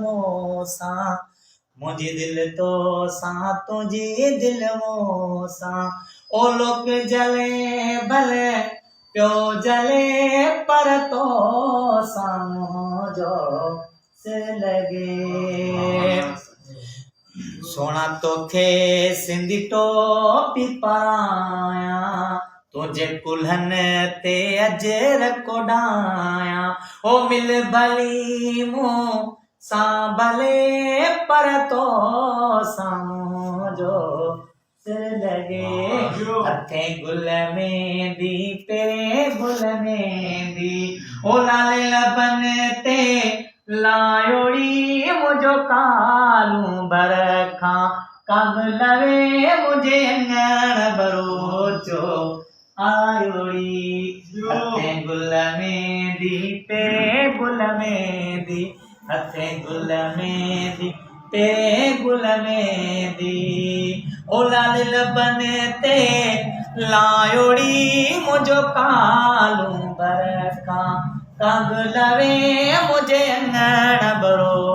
मोसा मुझे दिल तो सा तुझे दिल मोसा ओ लोग जले भले प्यो जले पर तो सामो से लगे सोना तोखे सिंधी टोपी पाया तुझे कुल्हन ते अजर कोडाया ओ मिल भली मुँह सा भले पर तो सामो से लगे हथे गुल में दी पेरे गुल में दी ओ लाले लबन ते लायोड़ी मुझो कालू बरखा कब लवे मुझे अंगण बरोचो आयोड़ी हथे गुल में दी पेरे गुल में दी हथे गुल में दी पेरे गुल में दी ओ लाल लबन ते लायोड़ी मुझो कालू बरखा कब लवे मुझे अंगण बरो